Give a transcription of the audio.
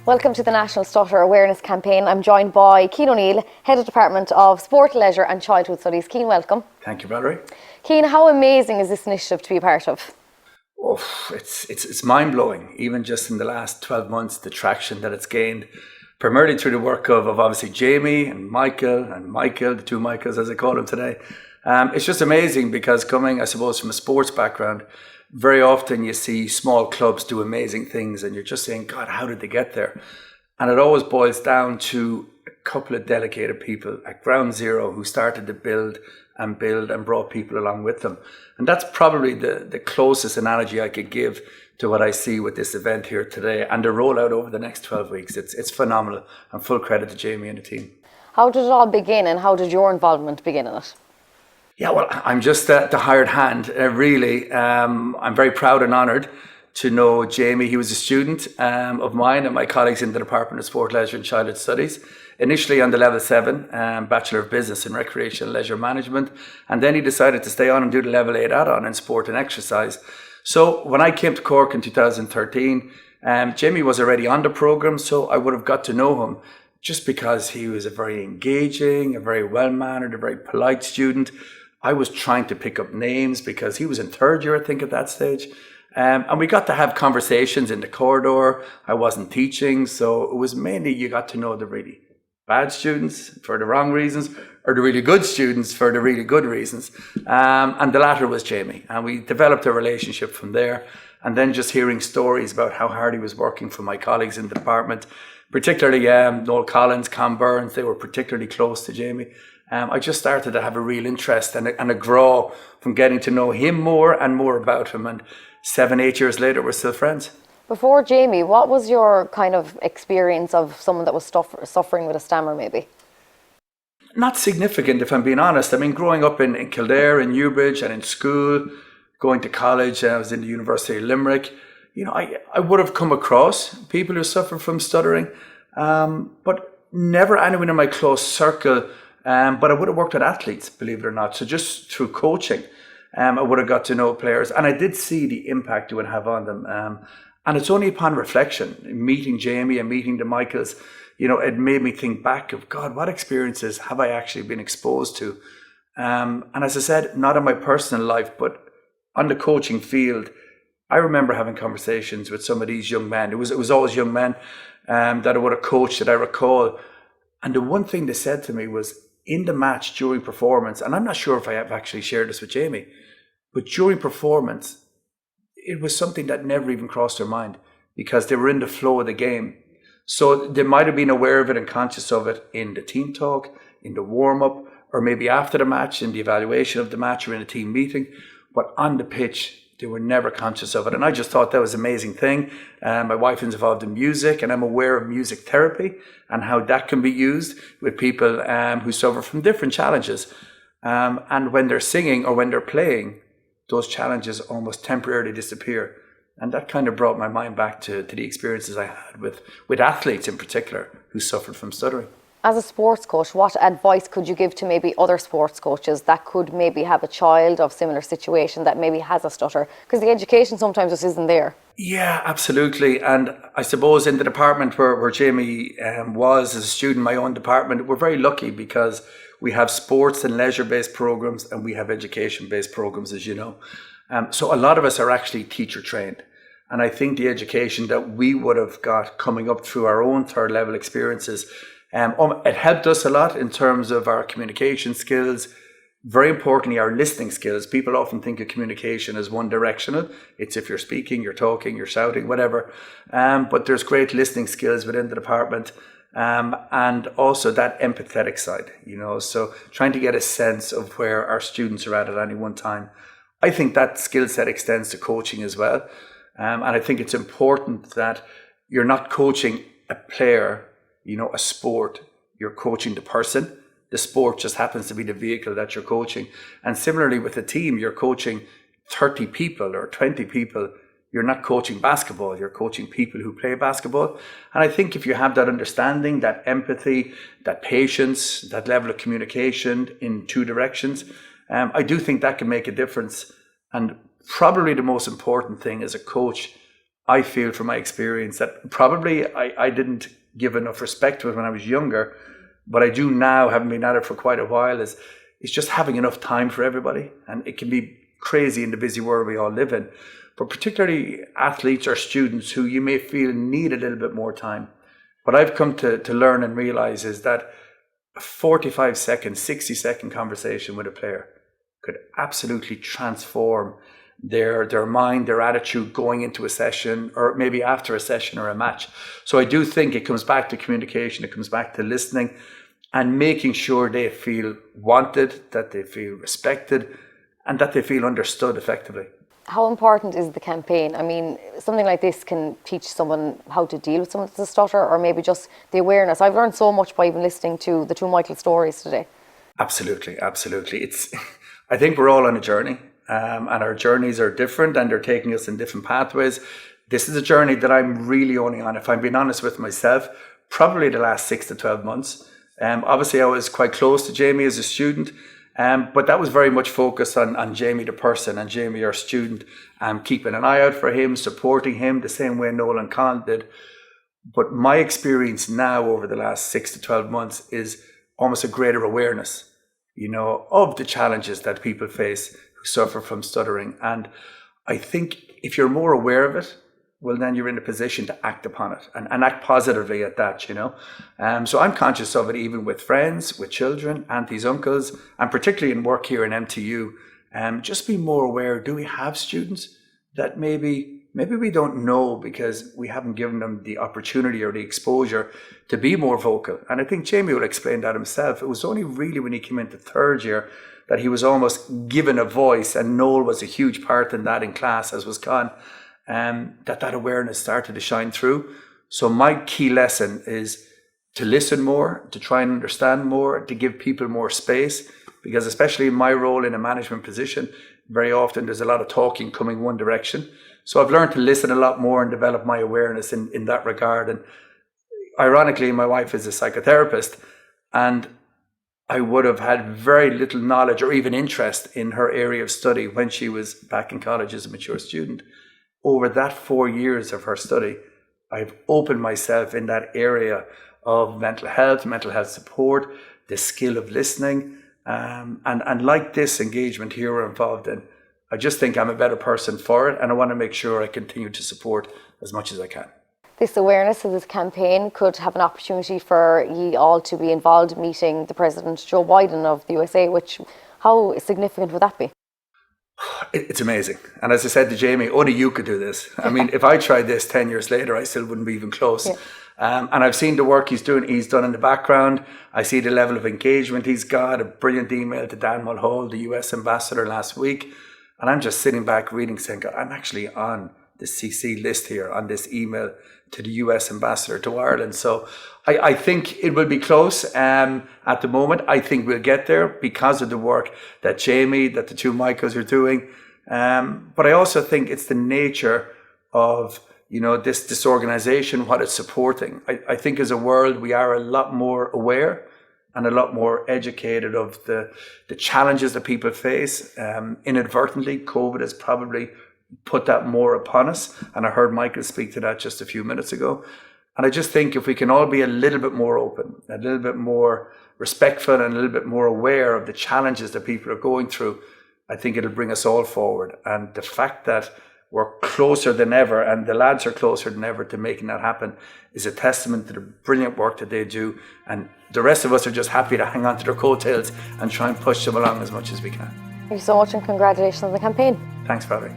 Welcome to the National Stutter Awareness Campaign. I'm joined by Cian O'Neill, Head of Department of Sport, Leisure and Childhood Studies. Cian, welcome. Thank you, Valerie. Cian, how amazing is this initiative to be a part of? Oh, it's mind-blowing, even just in the last 12 months, the traction that it's gained, primarily through the work of obviously Jamie and Michael, the two Michaels as I call them today. It's just amazing because coming, I suppose, from a sports background, very often you see small clubs do amazing things and you're just saying, God, how did they get there? And it always boils down to a couple of dedicated people at ground zero who started to build and brought people along with them. And that's probably the closest analogy I could give to what I see with this event here today and the rollout over the next 12 weeks. It's phenomenal, and full credit to Jamie and the team. How did it all begin and how did your involvement begin in it? Yeah, well, I'm just the hired hand, really. I'm very proud and honoured to know Jamie. He was a student of mine and my colleagues in the Department of Sport, Leisure and Childhood Studies, initially on the Level 7, Bachelor of Business in Recreation and Leisure Management, and then he decided to stay on and do the Level 8 add-on in Sport and Exercise. So when I came to Cork in 2013, Jamie was already on the programme, so I would have got to know him just because he was a very engaging, a very well-mannered, a very polite student. I was trying to pick up names because he was in third year, I think, at that stage. And we got to have conversations in the corridor. I wasn't teaching, so it was mainly you got to know the really bad students for the wrong reasons or the really good students for the really good reasons. And the latter was Jamie. And we developed a relationship from there. And then just hearing stories about how hard he was working for my colleagues in the department, particularly Noel Collins, Con Burns, they were particularly close to Jamie. I just started to have a real interest and a grow from getting to know him more and more about him. And 7-8 years later, we're still friends. Before Jamie, what was your kind of experience of someone that was suffering with a stammer maybe? Not significant, if I'm being honest. I mean, growing up in Kildare, in Newbridge and in school, going to college, I was in the University of Limerick. You know, I would have come across people who suffer from stuttering, but never anyone in my close circle. But I would have worked with athletes, believe it or not. So just through coaching, I would have got to know players. And I did see the impact it would have on them. And it's only upon reflection, meeting Jamie and meeting the Michaels, you know, it made me think back of, God, what experiences have I actually been exposed to? And as I said, not in my personal life, but on the coaching field, I remember having conversations with some of these young men. It was always young men that I would have coached that I recall. And the one thing they said to me was, in the match during performance, and I'm not sure if I have actually shared this with Jamie, but during performance, it was something that never even crossed their mind because they were in the flow of the game. So they might have been aware of it and conscious of it in the team talk, in the warm-up, or maybe after the match, in the evaluation of the match or in a team meeting. But on the pitch, they were never conscious of it. And I just thought that was an amazing thing. My wife is involved in music and I'm aware of music therapy and how that can be used with people who suffer from different challenges. And when they're singing or when they're playing, those challenges almost temporarily disappear. And that kind of brought my mind back to the experiences I had with athletes in particular who suffered from stuttering. As a sports coach, what advice could you give to maybe other sports coaches that could maybe have a child of similar situation that maybe has a stutter? Because the education sometimes just isn't there. Yeah, absolutely. And I suppose in the department where Jamie was as a student, my own department, we're very lucky because we have sports and leisure-based programs and we have education-based programs, as you know. So a lot of us are actually teacher trained. And I think the education that we would have got coming up through our own third level experiences, it helped us a lot in terms of our communication skills. Very importantly, our listening skills. People often think of communication as one directional. It's if you're speaking, you're talking, you're shouting, whatever. But there's great listening skills within the department. And also that empathetic side, you know, so trying to get a sense of where our students are at any one time. I think that skill set extends to coaching as well. And I think it's important that you're not coaching a player, you know, a sport, you're coaching the person. The sport just happens to be the vehicle that you're coaching. And similarly with a team, you're coaching 30 people or 20 people. You're not coaching basketball, you're coaching people who play basketball. And I think if you have that understanding, that empathy, that patience, that level of communication in two directions, I do think that can make a difference. And probably the most important thing as a coach, I feel from my experience that probably I didn't give enough respect to it when I was younger. What I do now, having been at it for quite a while, is just having enough time for everybody. And it can be crazy in the busy world we all live in. But particularly athletes or students who you may feel need a little bit more time. What I've come to learn and realize is that a 45-second, 60-second conversation with a player could absolutely transform their mind, their attitude going into a session, or maybe after a session or a match. So I do think it comes back to communication, it comes back to listening and making sure they feel wanted, that they feel respected, and that they feel understood effectively. How important is the campaign? I mean, something like this can teach someone how to deal with someone that's a stutter, or maybe just the awareness. I've learned so much by even listening to the two Michael stories today. Absolutely. I think we're all on a journey, and our journeys are different, and they're taking us in different pathways. This is a journey that I'm really only on, if I'm being honest with myself, probably the last 6 to 12 months. Obviously, I was quite close to Jamie as a student, but that was very much focused on Jamie the person and Jamie our student, keeping an eye out for him, supporting him the same way Nolan Conn did. But my experience now over the last 6 to 12 months is almost a greater awareness, of the challenges that people face who suffer from stuttering. And I think if you're more aware of it, well, then you're in a position to act upon it and act positively at that, So I'm conscious of it even with friends, with children, aunties, uncles, and particularly in work here in MTU. Just be more aware, do we have students that maybe we don't know because we haven't given them the opportunity or the exposure to be more vocal? And I think Jamie will explain that himself. It was only really when he came into third year that he was almost given a voice, and Noel was a huge part in that in class, as was Con. That awareness started to shine through. So my key lesson is to listen more, to try and understand more, to give people more space, because especially in my role in a management position, very often there's a lot of talking coming one direction. So I've learned to listen a lot more and develop my awareness in that regard. And ironically, my wife is a psychotherapist, and I would have had very little knowledge or even interest in her area of study when she was back in college as a mature student. Over that 4 years of her study, I've opened myself in that area of mental health support, the skill of listening, and like this engagement here we're involved in, I just think I'm a better person for it, and I want to make sure I continue to support as much as I can. This awareness of this campaign could have an opportunity for ye all to be involved in meeting the President Joe Biden of the USA, how significant would that be? It's amazing. And as I said to Jamie, only you could do this. I mean, if I tried this 10 years later, I still wouldn't be even close. Yeah. And I've seen the work he's done in the background. I see the level of engagement he's got, a brilliant email to Dan Mulhall, the US ambassador last week. And I'm just sitting back reading, saying, God, I'm actually on the CC list here, on this email to the US ambassador to Ireland. So I think it will be close at the moment. I think we'll get there because of the work that Jamie, that the two Michaels are doing. But I also think it's the nature of, this organization, what it's supporting. I think as a world, we are a lot more aware and a lot more educated of the challenges that people face. Inadvertently, COVID has probably put that more upon us. And I heard Michael speak to that just a few minutes ago. And I just think if we can all be a little bit more open, a little bit more respectful, and a little bit more aware of the challenges that people are going through, I think it'll bring us all forward. And the fact that we're closer than ever, and the lads are closer than ever to making that happen, is a testament to the brilliant work that they do. And the rest of us are just happy to hang on to their coattails and try and push them along as much as we can. Thank you so much, and congratulations on the campaign. Thanks, Valerie.